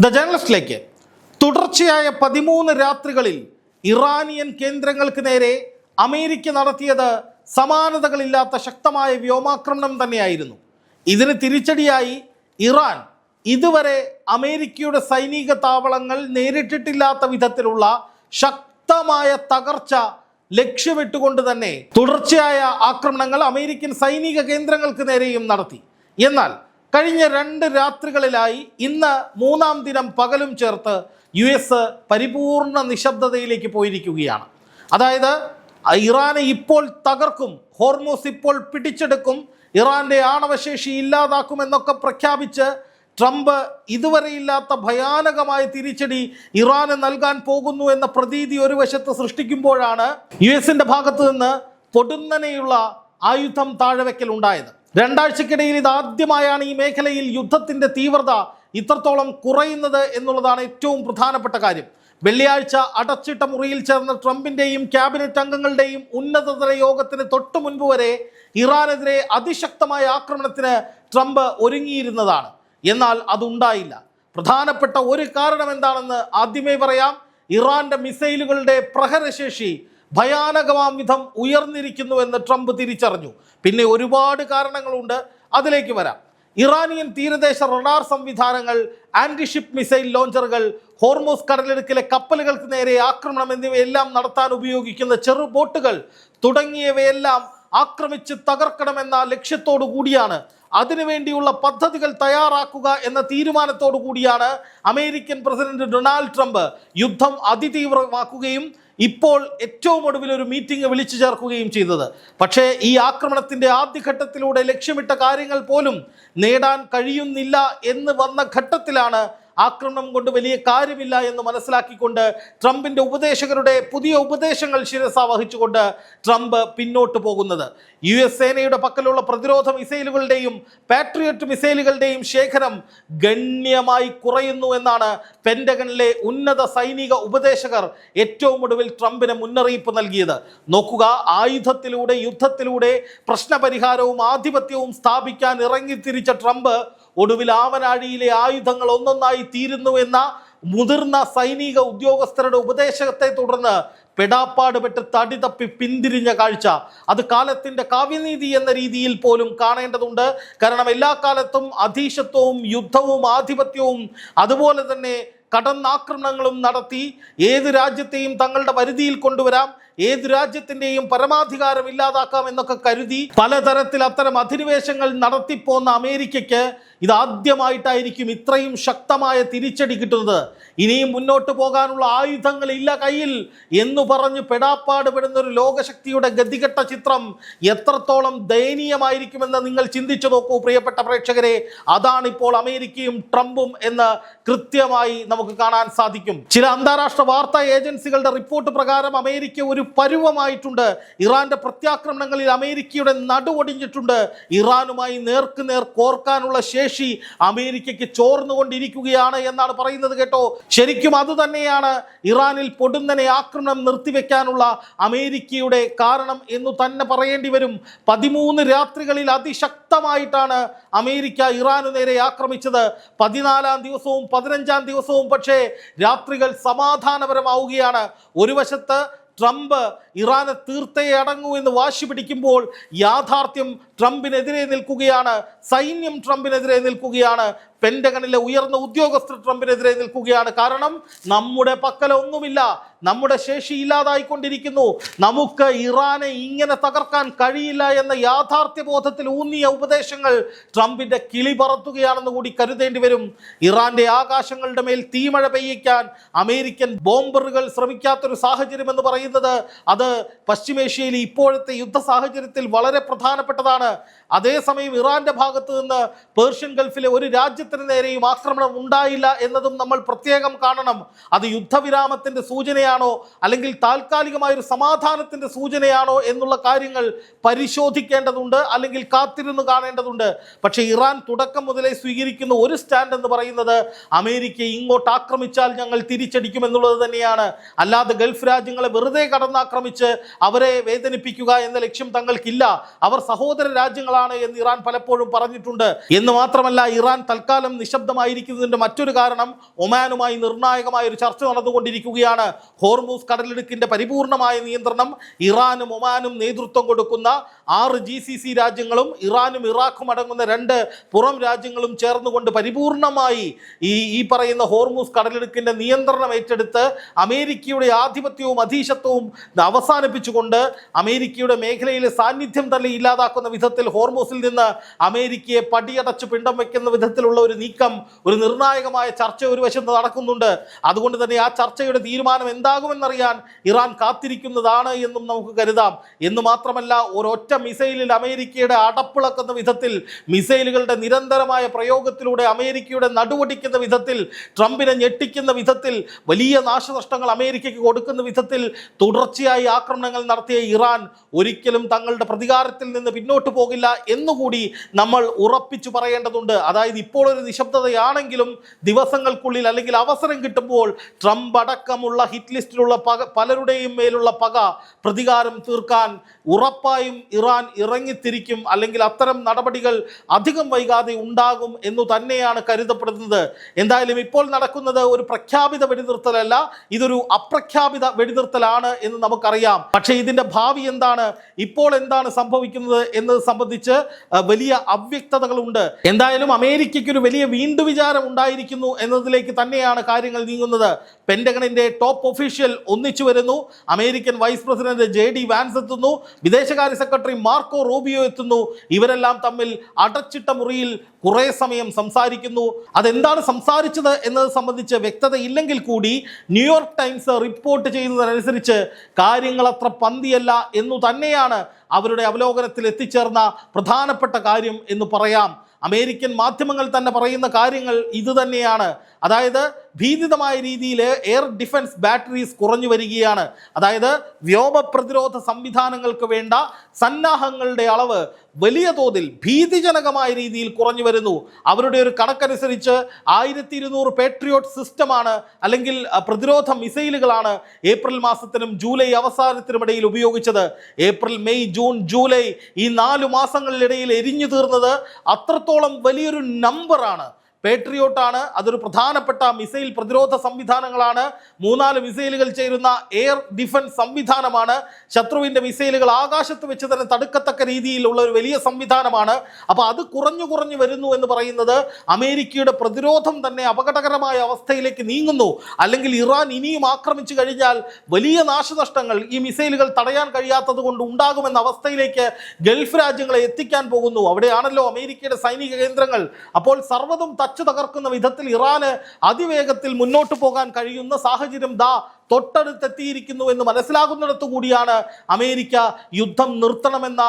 The ജേർണലിസ്റ്റിലേക്ക് തുടർച്ചയായ 13 രാത്രികളിൽ Iranian കേന്ദ്രങ്ങൾക്ക് നേരെ അമേരിക്ക നടത്തിയത് സമാനതകളില്ലാത്ത ശക്തമായ വ്യോമാക്രമണം തന്നെയായിരുന്നു. ഇതിന് തിരിച്ചടിയായി ഇറാൻ ഇതുവരെ അമേരിക്കയുടെ സൈനിക താവളങ്ങൾ നേരിട്ടിട്ടില്ലാത്ത വിധത്തിലുള്ള ശക്തമായ തകർച്ച ലക്ഷ്യമിട്ടുകൊണ്ട് തന്നെ തുടർച്ചയായ ആക്രമണങ്ങൾ അമേരിക്കൻ സൈനിക കേന്ദ്രങ്ങൾക്ക് നേരെയും നടത്തി. എന്നാൽ കഴിഞ്ഞ 2 രാത്രികളിലായി ഇന്ന് 3-ാം ദിനം പകലും ചേർത്ത് US പരിപൂർണ നിശബ്ദതയിലേക്ക് പോയിരിക്കുകയാണ്. അതായത് ഇറാനെ ഇപ്പോൾ തകർക്കും, ഹോർമൂസ് ഇപ്പോൾ പിടിച്ചെടുക്കും, ഇറാന്റെ ആണവശേഷി ഇല്ലാതാക്കുമെന്നൊക്കെ പ്രഖ്യാപിച്ച് ട്രംപ് ഇതുവരെയില്ലാത്ത ഭയാനകമായ തിരിച്ചടി ഇറാന് നൽകാൻ പോകുന്നു എന്ന പ്രതീതി ഒരു വശത്ത് സൃഷ്ടിക്കുമ്പോഴാണ് US ഭാഗത്തു നിന്ന് പൊടുന്നനെയുള്ള ആയുധം താഴെവെക്കൽ ഉണ്ടായത്. 2 ആഴ്ചക്കിടയിൽ ഇതാദ്യമായാണ് ഈ മേഖലയിൽ യുദ്ധത്തിന്റെ തീവ്രത ഇത്രത്തോളം കുറയുന്നത് എന്നുള്ളതാണ് ഏറ്റവും പ്രധാനപ്പെട്ട കാര്യം. വെള്ളിയാഴ്ച അടച്ചിട്ട മുറിയിൽ ചേർന്ന ട്രംപിന്റെയും ക്യാബിനറ്റ് അംഗങ്ങളുടെയും ഉന്നതതല യോഗത്തിന് തൊട്ടു മുൻപ് വരെ ഇറാനെതിരെ അതിശക്തമായ ആക്രമണത്തിന് ട്രംപ് ഒരുങ്ങിയിരുന്നതാണ്. എന്നാൽ അതുണ്ടായില്ല. പ്രധാനപ്പെട്ട ഒരു കാരണം എന്താണെന്ന് ആദ്യമേ പറയാം. ഇറാന്റെ മിസൈലുകളുടെ പ്രഹരശേഷി ഭയാനകമാം വിധം ഉയർന്നിരിക്കുന്നു എന്ന് ട്രംപ് തിരിച്ചറിഞ്ഞു. പിന്നെ ഒരുപാട് കാരണങ്ങളുണ്ട്, അതിലേക്ക് വരാം. ഇറാനിയൻ തീരദേശ റഡാർ സംവിധാനങ്ങൾ, ആന്റിഷിപ്പ് മിസൈൽ ലോഞ്ചറുകൾ, ഹോർമൂസ് കടലിടുക്കിലെ കപ്പലുകൾക്ക് നേരെ ആക്രമണം എന്നിവയെല്ലാം നടത്താൻ ഉപയോഗിക്കുന്ന ചെറു ബോട്ടുകൾ തുടങ്ങിയവയെല്ലാം ആക്രമിച്ച് തകർക്കണമെന്ന ലക്ഷ്യത്തോടു കൂടിയാണ്, അതിനുവേണ്ടിയുള്ള പദ്ധതികൾ തയ്യാറാക്കുക എന്ന തീരുമാനത്തോടു കൂടിയാണ് അമേരിക്കൻ പ്രസിഡന്റ് ഡൊണാൾഡ് ട്രംപ് യുദ്ധം അതിതീവ്രമാക്കുകയും ഇപ്പോൾ ഏറ്റവും ഒടുവിൽ ഒരു മീറ്റിംഗ് വിളിച്ചു ചേർക്കുകയും ചെയ്തത്. പക്ഷേ ഈ ആക്രമണത്തിന്റെ ആദ്യഘട്ടത്തിലൂടെ ലക്ഷ്യമിട്ട കാര്യങ്ങൾ പോലും നേടാൻ കഴിയുന്നില്ല എന്ന് വന്ന ഘട്ടത്തിലാണ് ആക്രമണം കൊണ്ട് വലിയ കാര്യമില്ല എന്ന് മനസ്സിലാക്കിക്കൊണ്ട് ട്രംപിന്റെ ഉപദേശകരുടെ പുതിയ ഉപദേശങ്ങൾ ശിരസ വഹിച്ചുകൊണ്ട് ട്രംപ് പിന്നോട്ട് പോകുന്നത്. US സേനയുടെ പക്കലുള്ള പ്രതിരോധ മിസൈലുകളുടെയും പാട്രിയറ്റ് മിസൈലുകളുടെയും ശേഖരം ഗണ്യമായി കുറയുന്നു എന്നാണ് പെന്റഗണിലെ ഉന്നത സൈനിക ഉപദേശകർ ഏറ്റവും ഒടുവിൽ ട്രംപിന് മുന്നറിയിപ്പ് നൽകിയത്. നോക്കുക, ആയുധത്തിലൂടെ യുദ്ധത്തിലൂടെ പ്രശ്നപരിഹാരവും ആധിപത്യവും സ്ഥാപിക്കാൻ ഇറങ്ങിത്തിരിച്ച ട്രംപ് ഒടുവിൽ ആവനാഴിയിലെ ആയുധങ്ങൾ ഒന്നൊന്നായി തീരുന്നു എന്ന മുതിർന്ന സൈനിക ഉദ്യോഗസ്ഥരുടെ ഉപദേശത്തെ തുടർന്ന് പെടാപ്പാടുപെട്ട് തടി തപ്പി പിന്തിരിഞ്ഞ കാഴ്ച അത് കാലത്തിന്റെ കാവ്യനീതി എന്ന രീതിയിൽ പോലും കാണേണ്ടതുണ്ട്. കാരണം എല്ലാ കാലത്തും അധീശത്വവും യുദ്ധവും ആധിപത്യവും അതുപോലെ തന്നെ കടന്നാക്രമണങ്ങളും നടത്തി ഏത് രാജ്യത്തെയും തങ്ങളുടെ പരിധിയിൽ കൊണ്ടുവരാം, ഏത് രാജ്യത്തിൻ്റെയും പരമാധികാരം ഇല്ലാതാക്കാം എന്നൊക്കെ കരുതി പലതരത്തിൽ അത്തരം അധിനിവേശങ്ങൾ നടത്തിപ്പോന്ന അമേരിക്കയ്ക്ക് ഇതാദ്യമായിട്ടായിരിക്കും ഇത്രയും ശക്തമായ തിരിച്ചടി കിട്ടുന്നത്. ഇനിയും മുന്നോട്ട് പോകാനുള്ള ആയുധങ്ങളില്ല കയ്യിൽ എന്ന് പറഞ്ഞ് പെടാപ്പാട് പെടുന്ന ഒരു ലോകശക്തിയുടെ ഗതികെട്ട ചിത്രം എത്രത്തോളം ദയനീയമായിരിക്കുമെന്ന് നിങ്ങൾ ചിന്തിച്ചു നോക്കൂ പ്രിയപ്പെട്ട പ്രേക്ഷകരെ. അതാണിപ്പോൾ അമേരിക്കയും ട്രംപും എന്ന് കൃത്യമായി നമുക്ക് കാണാൻ സാധിക്കും. ചില അന്താരാഷ്ട്ര വാർത്താ ഏജൻസികളുടെ റിപ്പോർട്ട് പ്രകാരം അമേരിക്ക ഒരു പരുവമായിട്ടുണ്ട്. ഇറാന്റെ പ്രത്യാക്രമണങ്ങളിൽ അമേരിക്കയുടെ നടുവൊടിഞ്ഞിട്ടുണ്ട്. ഇറാനുമായി നേർക്കുനേർ കോർക്കാനുള്ള ശേഷി അമേരിക്കയ്ക്ക് ചോർന്നുകൊണ്ടിരിക്കുകയാണ് എന്നാണ് പറയുന്നത് കേട്ടോ. ശരിക്കും അത് തന്നെയാണ് ഇറാനിൽ പൊടുന്നനെ ആക്രമണം നിർത്തിവെക്കാനുള്ള അമേരിക്കയുടെ കാരണം എന്നു തന്നെ പറയേണ്ടി വരും. 13 രാത്രികളിൽ അതിശക്തമായിട്ടാണ് അമേരിക്ക ഇറാനു നേരെ ആക്രമിച്ചത്. 14-ാം ദിവസവും 15-ാം ദിവസവും പക്ഷേ രാത്രികൾ സമാധാനപരമാവുകയാണ്. ഒരു വശത്ത് ട്രംപ് ഇറാനെ തീർത്തേ അടങ്ങൂ എന്ന് വാശി പിടിക്കുമ്പോൾ യാഥാർത്ഥ്യം ട്രംപിനെതിരെ നിൽക്കുകയാണ്, സൈന്യം ട്രംപിനെതിരെ നിൽക്കുകയാണ്, പെന്റഗണിലെ ഉയർന്ന ഉദ്യോഗസ്ഥർ ട്രംപിനെതിരെ നിൽക്കുകയാണ്. കാരണം നമ്മുടെ പക്കലൊന്നുമില്ല, നമ്മുടെ ശേഷി ഇല്ലാതായിക്കൊണ്ടിരിക്കുന്നു, നമുക്ക് ഇറാനെ ഇങ്ങനെ തകർക്കാൻ കഴിയില്ല എന്ന യാഥാർത്ഥ്യ ബോധത്തിൽ ഊന്നിയ ഉപദേശങ്ങൾ ട്രംപിന്റെ കിളി പറത്തുകയാണെന്ന് കൂടി കരുതേണ്ടി വരും. ഇറാന്റെ ആകാശങ്ങളുടെ മേൽ തീമഴ പെയ്യിക്കാൻ അമേരിക്കൻ ബോംബറുകൾ ശ്രമിക്കാത്തൊരു സാഹചര്യം എന്ന് പറയുന്നത് അത് പശ്ചിമേഷ്യയിലെ ഇപ്പോഴത്തെ യുദ്ധ സാഹചര്യത്തിൽ വളരെ പ്രധാനപ്പെട്ടതാണ്. അതേസമയം ഇറാന്റെ ഭാഗത്ത് നിന്ന് പേർഷ്യൻ ഗൾഫിലെ ഒരു രാജ്യത്തിന് നേരെയും ആക്രമണം ഉണ്ടായില്ല എന്നതും നമ്മൾ പ്രത്യേകം കാണണം. അത് യുദ്ധവിരാമത്തിന്റെ സൂചനയാണോ അല്ലെങ്കിൽ താൽക്കാലികമായൊരു സമാധാനത്തിന്റെ സൂചനയാണോ എന്നുള്ള കാര്യങ്ങൾ പരിശോധിക്കേണ്ടതുണ്ട്, അല്ലെങ്കിൽ കാത്തിരുന്ന് കാണേണ്ടതുണ്ട്. പക്ഷേ ഇറാൻ തുടക്കം മുതലേ സ്വീകരിക്കുന്ന ഒരു സ്റ്റാൻഡ് എന്ന് പറയുന്നത് അമേരിക്ക ഇങ്ങോട്ട് ആക്രമിച്ചാൽ ഞങ്ങൾ തിരിച്ചടിക്കുമെന്നുള്ളത് തന്നെയാണ്. അല്ലാതെ ഗൾഫ് രാജ്യങ്ങളെ വെറുതെ കടന്നാക്രമിച്ച് ആക്രമിച്ച് അവരെ വേദനിപ്പിക്കുക എന്ന ലക്ഷ്യം തങ്ങൾക്കില്ല. അവർ സഹോദര രാജ്യങ്ങളാണ് എന്ന് ഇറാൻ പലപ്പോഴും പറഞ്ഞിട്ടുണ്ട്. എന്ന് മാത്രമല്ല, ഇറാൻ തൽക്കാലം നിശബ്ദമായിരിക്കുന്നതിന്റെ മറ്റൊരു കാരണം ഒമാനുമായി നിർണായകമായ ഒരു ചർച്ച നടന്നുകൊണ്ടിരിക്കുകയാണ്. ഹോർമൂസ് കടലിടുക്കിന്റെ പരിപൂർണമായ നിയന്ത്രണം ഇറാനും ഒമാനും നേതൃത്വം കൊടുക്കുന്ന 6 GCC രാജ്യങ്ങളും ഇറാനും ഇറാഖും അടങ്ങുന്ന 2 പുറം രാജ്യങ്ങളും ചേർന്നുകൊണ്ട് പരിപൂർണമായി ഈ പറയുന്ന ഹോർമൂസ് കടലിടുക്കിന്റെ നിയന്ത്രണം ഏറ്റെടുത്ത് അമേരിക്കയുടെ ആധിപത്യവും അധീശത്വവും അവസാനിപ്പിച്ചുകൊണ്ട് അമേരിക്കയുടെ മേഖലയിലെ സാന്നിധ്യം തന്നെ ഇല്ലാതാക്കുന്ന വിധത്തിൽ ഹോർമൂസിൽ നിന്ന് അമേരിക്കയെ പടിയടച്ച് പിണ്ടം വയ്ക്കുന്ന വിധത്തിലുള്ള ഒരു നീക്കം, ഒരു നിർണായകമായ ചർച്ച ഒരു വശത്ത് നടക്കുന്നുണ്ട്. അതുകൊണ്ട് തന്നെ ആ ചർച്ചയുടെ തീരുമാനം എന്താകുമെന്നറിയാൻ ഇറാൻ കാത്തിരിക്കുന്നതാണ് എന്നും നമുക്ക് കരുതാം. എന്ന് മാത്രമല്ല, ഒരൊറ്റ മിസൈലിൽ അമേരിക്കയുടെ അടപ്പിളക്കുന്ന വിധത്തിൽ, മിസൈലുകളുടെ നിരന്തരമായ പ്രയോഗത്തിലൂടെ അമേരിക്കയുടെ നടുവൊടിക്കുന്ന വിധത്തിൽ, ട്രംപിനെ ഞെട്ടിക്കുന്ന വിധത്തിൽ, വലിയ നാശനഷ്ടങ്ങൾ അമേരിക്കയ്ക്ക് കൊടുക്കുന്ന വിധത്തിൽ തുടർച്ചയായി ആക്രമണങ്ങൾ നടത്തിയ ഇറാൻ ഒരിക്കലും തങ്ങളുടെ പ്രതികാരത്തിൽ നിന്ന് പിന്നോട്ട് പോകില്ല എന്നുകൂടി നമ്മൾ ഉറപ്പിച്ചു പറയേണ്ടതുണ്ട്. അതായത് ഇപ്പോൾ ഒരു നിശബ്ദതയാണെങ്കിലും ദിവസങ്ങൾക്കുള്ളിൽ അല്ലെങ്കിൽ അവസരം കിട്ടുമ്പോൾ ട്രംപ് അടക്കമുള്ള ഹിറ്റ് ലിസ്റ്റിലുള്ള പലരുടെയും മേലുള്ള പക, പ്രതികാരം തീർക്കാൻ ഉറപ്പായും ഇറാൻ ഇറങ്ങിത്തിരിക്കും. അല്ലെങ്കിൽ അത്തരം നടപടികൾ അധികം വൈകാതെ ഉണ്ടാകും എന്നു തന്നെയാണ് കരുതപ്പെടുന്നത്. എന്തായാലും ഇപ്പോൾ നടക്കുന്നത് ഒരു പ്രഖ്യാപിത വെടിനിർത്തലല്ല, ഇതൊരു അപ്രഖ്യാപിത വെടിനിർത്തലാണ് എന്ന് നമുക്കറിയാം. പക്ഷേ ഇതിന്റെ ഭാവി എന്താണ്, ഇപ്പോൾ എന്താണ് സംഭവിക്കുന്നത് എന്നത് സംബന്ധിച്ച് വലിയ അവ്യക്തതകളുണ്ട്. എന്തായാലും അമേരിക്കയ്ക്ക് ഒരു വലിയ വീണ്ടുവിചാരം ഉണ്ടായിരിക്കുന്നു എന്നതിലേക്ക് തന്നെയാണ് കാര്യങ്ങൾ നീങ്ങുന്നത്. പെന്റഗണിന്റെ ടോപ്പ് ഒഫീഷ്യൽ ഒന്നിച്ചു വരുന്നു. American vice president JD Vance എത്തുന്നു. വിദേശകാര്യ സെക്രട്ടറി മാർക്കോ റൂബിയോ എത്തുന്നു. ഇവരെല്ലാം തമ്മിൽ അടച്ചിട്ട മുറിയിൽ കുറെ സമയം സംസാരിക്കുന്നു. അതെന്താണ് സംസാരിച്ചത് എന്നത് സംബന്ധിച്ച് വ്യക്തതയില്ലെങ്കിൽ കൂടി ന്യൂയോർക്ക് ടൈംസ് റിപ്പോർട്ട് ചെയ്യുന്നതനുസരിച്ച് കാര്യങ്ങൾ അത്ര പന്തിയല്ല എന്നു തന്നെയാണ് അവരുടെ അവലോകനത്തിൽ എത്തിച്ചേർന്ന പ്രധാനപ്പെട്ട കാര്യം എന്ന് പറയാം. അമേരിക്കൻ മാധ്യമങ്ങൾ തന്നെ പറയുന്ന കാര്യങ്ങൾ ഇതുതന്നെയാണ്. അതായത് ഭീതിതമായ രീതിയിൽ എയർ ഡിഫൻസ് ബാറ്ററീസ് കുറഞ്ഞു വരികയാണ്. അതായത് വ്യോമ പ്രതിരോധ സംവിധാനങ്ങൾക്ക് വേണ്ട സന്നാഹങ്ങളുടെ അളവ് വലിയ തോതിൽ ഭീതിജനകമായ രീതിയിൽ കുറഞ്ഞു വരുന്നു. അവരുടെ ഒരു കണക്കനുസരിച്ച് 1200 പേട്രിയോട്ട് സിസ്റ്റമാണ് അല്ലെങ്കിൽ പ്രതിരോധ മിസൈലുകളാണ് ഏപ്രിൽ മാസത്തിനും ജൂലൈ അവസാനത്തിനുമിടയിൽ ഉപയോഗിച്ചത്. ഏപ്രിൽ, മെയ്, ജൂൺ, ജൂലൈ ഈ 4 മാസങ്ങളിലിടയിൽ എരിഞ്ഞു തീർന്നത് അത്രത്തോളം വലിയൊരു നമ്പറാണ്. പേട്രിയോട്ടാണ്, അതൊരു പ്രധാനപ്പെട്ട മിസൈൽ പ്രതിരോധ സംവിധാനങ്ങളാണ്. 3-4 മിസൈലുകൾ ചേരുന്ന എയർ ഡിഫൻസ് സംവിധാനമാണ്. ശത്രുവിൻ്റെ മിസൈലുകൾ ആകാശത്ത് വെച്ച് തന്നെ തടുക്കത്തക്ക രീതിയിലുള്ള ഒരു വലിയ സംവിധാനമാണ്. അപ്പോൾ അത് കുറഞ്ഞു വരുന്നു എന്ന് പറയുന്നത് അമേരിക്കയുടെ പ്രതിരോധം തന്നെ അപകടകരമായ അവസ്ഥയിലേക്ക് നീങ്ങുന്നു. അല്ലെങ്കിൽ ഇറാൻ ഇനിയും ആക്രമിച്ചു കഴിഞ്ഞാൽ വലിയ നാശനഷ്ടങ്ങൾ ഈ മിസൈലുകൾ തടയാൻ കഴിയാത്തത് കൊണ്ട് ഉണ്ടാകുമെന്ന അവസ്ഥയിലേക്ക് ഗൾഫ് രാജ്യങ്ങളെ എത്തിക്കാൻ പോകുന്നു. അവിടെയാണല്ലോ അമേരിക്കയുടെ സൈനിക കേന്ദ്രങ്ങൾ. അപ്പോൾ സർവ്വതും തകർക്കുന്ന വിധത്തിൽ ഇറാന് അതിവേഗത്തിൽ മുന്നോട്ട് പോകാൻ കഴിയുന്ന സാഹചര്യം തൊട്ടടുത്തെത്തിയിരിക്കുന്നു എന്ന് മനസ്സിലാകുന്നിടത്തു കൂടിയാണ് അമേരിക്ക യുദ്ധം നിർത്തണമെന്ന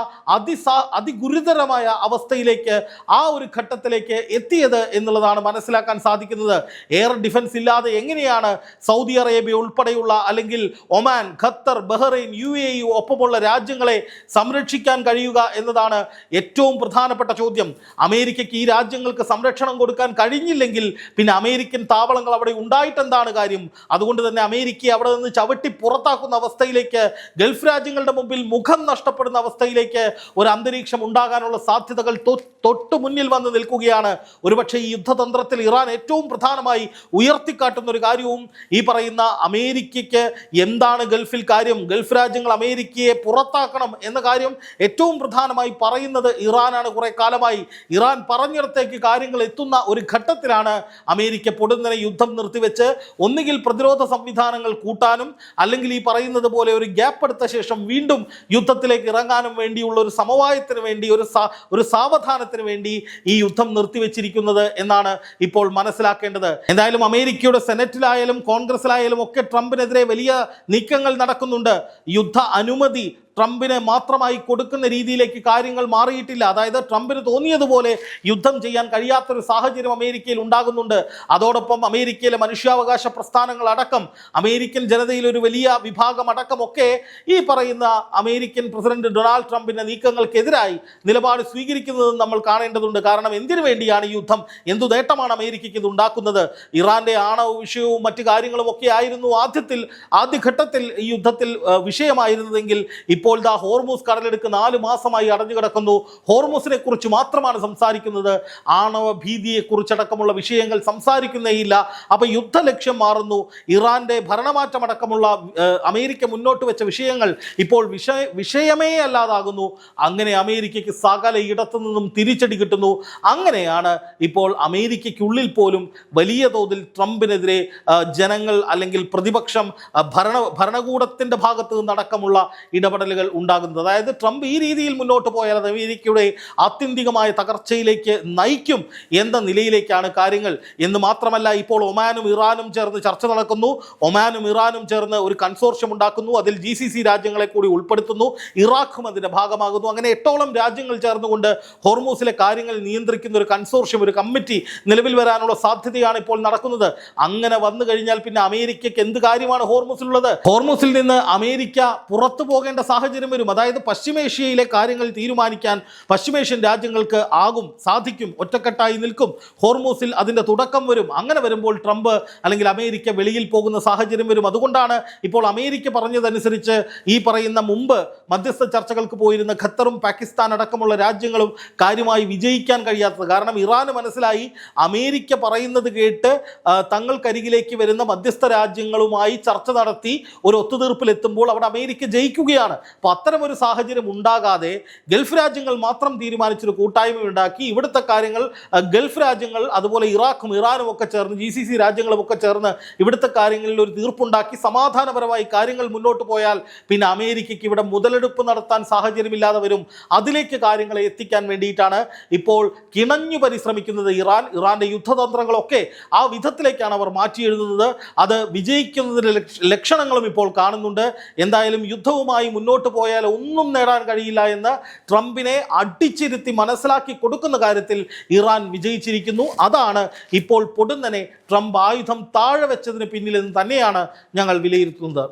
അതിഗുരുതരമായ അവസ്ഥയിലേക്ക്, ആ ഒരു ഘട്ടത്തിലേക്ക് എത്തിയത് എന്നുള്ളതാണ് മനസ്സിലാക്കാൻ സാധിക്കുന്നത്. എയർ ഡിഫൻസ് ഇല്ലാതെ എങ്ങനെയാണ് സൗദി അറേബ്യ ഉൾപ്പെടെയുള്ള അല്ലെങ്കിൽ ഒമാൻ, ഖത്തർ, ബഹ്റൈൻ, UAE ഒപ്പമുള്ള രാജ്യങ്ങളെ സംരക്ഷിക്കാൻ കഴിയുക എന്നതാണ് ഏറ്റവും പ്രധാനപ്പെട്ട ചോദ്യം. അമേരിക്കയ്ക്ക് ഈ രാജ്യങ്ങൾക്ക് സംരക്ഷണം കൊടുക്കാൻ കഴിഞ്ഞില്ലെങ്കിൽ പിന്നെ അമേരിക്കൻ താവളങ്ങൾ അവിടെ ഉണ്ടായിട്ടെന്താണ് കാര്യം? അതുകൊണ്ട് തന്നെ അമേരിക്ക അവിടെ നിന്ന് ചവിട്ടി പുറത്താക്കുന്ന അവസ്ഥയിലേക്ക്, ഗൾഫ് രാജ്യങ്ങളുടെ മുമ്പിൽ മുഖം നഷ്ടപ്പെടുന്ന അവസ്ഥയിലേക്ക് ഒരു അന്തരീക്ഷം ഉണ്ടാകാനുള്ള സാധ്യതകൾ തൊട്ടു മുന്നിൽ വന്ന് നിൽക്കുകയാണ്. ഒരുപക്ഷെ ഈ യുദ്ധതന്ത്രത്തിൽ ഇറാൻ ഏറ്റവും പ്രധാനമായി ഉയർത്തിക്കാട്ടുന്ന ഒരു കാര്യവും ഈ പറയുന്ന അമേരിക്കയ്ക്ക് എന്താണ് ഗൾഫിൽ കാര്യം, ഗൾഫ് രാജ്യങ്ങൾ അമേരിക്കയെ പുറത്താക്കണം എന്ന കാര്യം ഏറ്റവും പ്രധാനമായി പറയുന്നത് ഇറാനാണ്. കുറെ കാലമായി ഇറാൻ പറഞ്ഞിടത്തേക്ക് കാര്യങ്ങൾ എത്തുന്ന ഒരു ഘട്ടത്തിലാണ് അമേരിക്ക പൊടുന്നനെ യുദ്ധം നിർത്തിവെച്ച് ഒന്നുകിൽ പ്രതിരോധ സംവിധാനങ്ങൾ കൂട്ടാനും അല്ലെങ്കിൽ ഈ പറയുന്നത് പോലെ ഒരു ഗ്യാപ്പ് എടുത്ത ശേഷം വീണ്ടും യുദ്ധത്തിലേക്ക് ഇറങ്ങാനും വേണ്ടിയുള്ള ഒരു സമവായത്തിന് വേണ്ടി, ഒരു സാവധാനത്തിന് വേണ്ടി ഈ യുദ്ധം നിർത്തിവെച്ചിരിക്കുന്നത് എന്നാണ് ഇപ്പോൾ മനസ്സിലാക്കേണ്ടത്. എന്തായാലും അമേരിക്കയുടെ സെനറ്റിലായാലും കോൺഗ്രസിലായാലും ഒക്കെ ട്രംപിനെതിരെ വലിയ നീക്കങ്ങൾ നടക്കുന്നുണ്ട്. യുദ്ധ അനുമതി ട്രംപിനെ മാത്രമായി കൊടുക്കുന്ന രീതിയിലേക്ക് കാര്യങ്ങൾ മാറിയിട്ടില്ല. അതായത് ട്രംപിന് തോന്നിയതുപോലെ യുദ്ധം ചെയ്യാൻ കഴിയാത്തൊരു സാഹചര്യം അമേരിക്കയിൽ ഉണ്ടാകുന്നുണ്ട്. അതോടൊപ്പം അമേരിക്കയിലെ മനുഷ്യാവകാശ പ്രസ്ഥാനങ്ങൾ അടക്കം, അമേരിക്കൻ ജനതയിൽ ഒരു വലിയ വിഭാഗം അടക്കമൊക്കെ ഈ പറയുന്ന അമേരിക്കൻ പ്രസിഡന്റ് ഡൊണാൾഡ് ട്രംപിന്റെ നീക്കങ്ങൾക്കെതിരായി നിലപാട് സ്വീകരിക്കുന്നത് നമ്മൾ കാണേണ്ടതുണ്ട്. കാരണം എന്തിനു വേണ്ടിയാണ് ഈ യുദ്ധം, എന്തു നേട്ടമാണ് അമേരിക്കയ്ക്ക് ഇത് ഉണ്ടാക്കുന്നത്? ഇറാന്റെ ആണവ വിഷയവും മറ്റു കാര്യങ്ങളും ഒക്കെ ആയിരുന്നു ആദ്യഘട്ടത്തിൽ ഈ യുദ്ധത്തിൽ വിഷയമായിരുന്നതെങ്കിൽ ഇപ്പോൾ ദാ ഹോർമൂസ് കടലെടുക്ക് 4 മാസമായി അടഞ്ഞു കിടക്കുന്നു. ഹോർമൂസിനെ കുറിച്ച് മാത്രമാണ് സംസാരിക്കുന്നത്, ആണവ ഭീതിയെക്കുറിച്ചടക്കമുള്ള വിഷയങ്ങൾ സംസാരിക്കുന്നേയില്ല. അപ്പൊ യുദ്ധ ലക്ഷ്യം മാറുന്നു. ഇറാന്റെ ഭരണമാറ്റമടക്കമുള്ള അമേരിക്ക മുന്നോട്ട് വെച്ച വിഷയങ്ങൾ ഇപ്പോൾ വിഷയമേ അല്ലാതാകുന്നു. അങ്ങനെ അമേരിക്കയ്ക്ക് സകല ഇടത്തു നിന്നും തിരിച്ചടി കിട്ടുന്നു. അങ്ങനെയാണ് ഇപ്പോൾ അമേരിക്കയ്ക്കുള്ളിൽ പോലും വലിയ തോതിൽ ട്രംപിനെതിരെ ജനങ്ങൾ അല്ലെങ്കിൽ പ്രതിപക്ഷം ഭരണകൂടത്തിന്റെ ഭാഗത്ത് നിന്നടക്കമുള്ള ഇടപെടലുകൾ ഉണ്ടാകുന്നത്. അതായത് ട്രംപ് ഈ രീതിയിൽ മുന്നോട്ട് പോയാൽ അത് അമേരിക്കയുടെ ആത്യന്തികമായ തകർച്ചയിലേക്ക് നയിക്കും എന്ന നിലയിലേക്കാണ് കാര്യങ്ങൾ എന്ന് മാത്രമല്ല, ഇപ്പോൾ ഒമാനും ഇറാനും ചേർന്ന് ചർച്ച നടക്കുന്നു. ഒമാനും ഇറാനും ചേർന്ന് ഒരു കൺസോർഷ്യം ഉണ്ടാക്കുന്നു. അതിൽ GCC രാജ്യങ്ങളെ കൂടി ഉൾപ്പെടുത്തുന്നു. ഇറാഖും അതിന്റെ ഭാഗമാകുന്നു. അങ്ങനെ 8ഓളം രാജ്യങ്ങൾ ചേർന്നുകൊണ്ട് ഹോർമൂസിലെ കാര്യങ്ങൾ നിയന്ത്രിക്കുന്ന ഒരു കൺസോർഷ്യം, ഒരു കമ്മിറ്റി നിലവിൽ വരാനുള്ള സാധ്യതയാണ് ഇപ്പോൾ നടക്കുന്നത്. അങ്ങനെ വന്നു കഴിഞ്ഞാൽ പിന്നെ അമേരിക്കയ്ക്ക് എന്ത് കാര്യമാണ് ഹോർമൂസിലുള്ളത്? ഹോർമൂസിൽ നിന്ന് അമേരിക്ക പുറത്തു പോകേണ്ട സാഹചര്യം വരും. അതായത് പശ്ചിമേഷ്യയിലെ കാര്യങ്ങൾ തീരുമാനിക്കാൻ പശ്ചിമേഷ്യൻ രാജ്യങ്ങൾക്ക് സാധിക്കും, ഒറ്റക്കെട്ടായി നിൽക്കും. ഹോർമൂസിൽ അതിന്റെ തുടക്കം വരും. അങ്ങനെ വരുമ്പോൾ ട്രംപ് അല്ലെങ്കിൽ അമേരിക്ക വെളിയിൽ പോകുന്ന സാഹചര്യം വരും. അതുകൊണ്ടാണ് ഇപ്പോൾ അമേരിക്ക പറഞ്ഞതനുസരിച്ച് ഈ പറയുന്ന മുമ്പ് മധ്യസ്ഥ ചർച്ചകൾക്ക് പോയിരുന്ന ഖത്തറും പാകിസ്ഥാൻ അടക്കമുള്ള രാജ്യങ്ങളും കാര്യമായി വിജയിക്കാൻ കഴിയാത്തത്. കാരണം ഇറാന് മനസ്സിലായി അമേരിക്ക പറയുന്നത് കേട്ട് തങ്ങൾക്കരികിലേക്ക് വരുന്ന മധ്യസ്ഥ രാജ്യങ്ങളുമായി ചർച്ച നടത്തി ഒരു ഒത്തുതീർപ്പിലെത്തുമ്പോൾ അവിടെ അമേരിക്ക ജയിക്കുകയാണ്. അപ്പോൾ അത്തരമൊരു സാഹചര്യം ഉണ്ടാകാതെ ഗൾഫ് രാജ്യങ്ങൾ മാത്രം തീരുമാനിച്ചൊരു കൂട്ടായ്മ ഉണ്ടാക്കി ഇവിടുത്തെ കാര്യങ്ങൾ ഗൾഫ് രാജ്യങ്ങൾ അതുപോലെ ഇറാഖും ഇറാനും ഒക്കെ ചേർന്ന് GCC രാജ്യങ്ങളും ഒക്കെ ചേർന്ന് ഇവിടുത്തെ കാര്യങ്ങളിൽ ഒരു തീർപ്പുണ്ടാക്കി സമാധാനപരമായി കാര്യങ്ങൾ മുന്നോട്ട് പോയാൽ പിന്നെ അമേരിക്കയ്ക്ക് ഇവിടെ മുതലെടുപ്പ് നടത്താൻ സാഹചര്യമില്ലാതെ വരും. അതിലേക്ക് കാര്യങ്ങളെ എത്തിക്കാൻ വേണ്ടിയിട്ടാണ് ഇപ്പോൾ കിണഞ്ഞു പരിശ്രമിക്കുന്നത് ഇറാന്റെ യുദ്ധതന്ത്രങ്ങളൊക്കെ ആ വിധത്തിലേക്കാണ് അവർ മാറ്റി എഴുതുന്നത്. അത് വിജയിക്കുന്നതിൻ്റെ ലക്ഷണങ്ങളും ഇപ്പോൾ കാണുന്നുണ്ട്. എന്തായാലും യുദ്ധവുമായി മുന്നോട്ട് പോയാൽ ഒന്നും നേടാൻ കഴിയില്ല എന്ന് ട്രംപിനെ അടിച്ചിരുത്തി മനസ്സിലാക്കി കൊടുക്കുന്ന കാര്യത്തിൽ ഇറാൻ വിജയിച്ചിരിക്കുന്നു. അതാണ് ഇപ്പോൾ പൊടുന്നനെ ട്രംപ് ആയുധം താഴെ വെച്ചതിന് പിന്നിലെന്ന് തന്നെയാണ് ഞങ്ങൾ വിലയിരുത്തുന്നത്.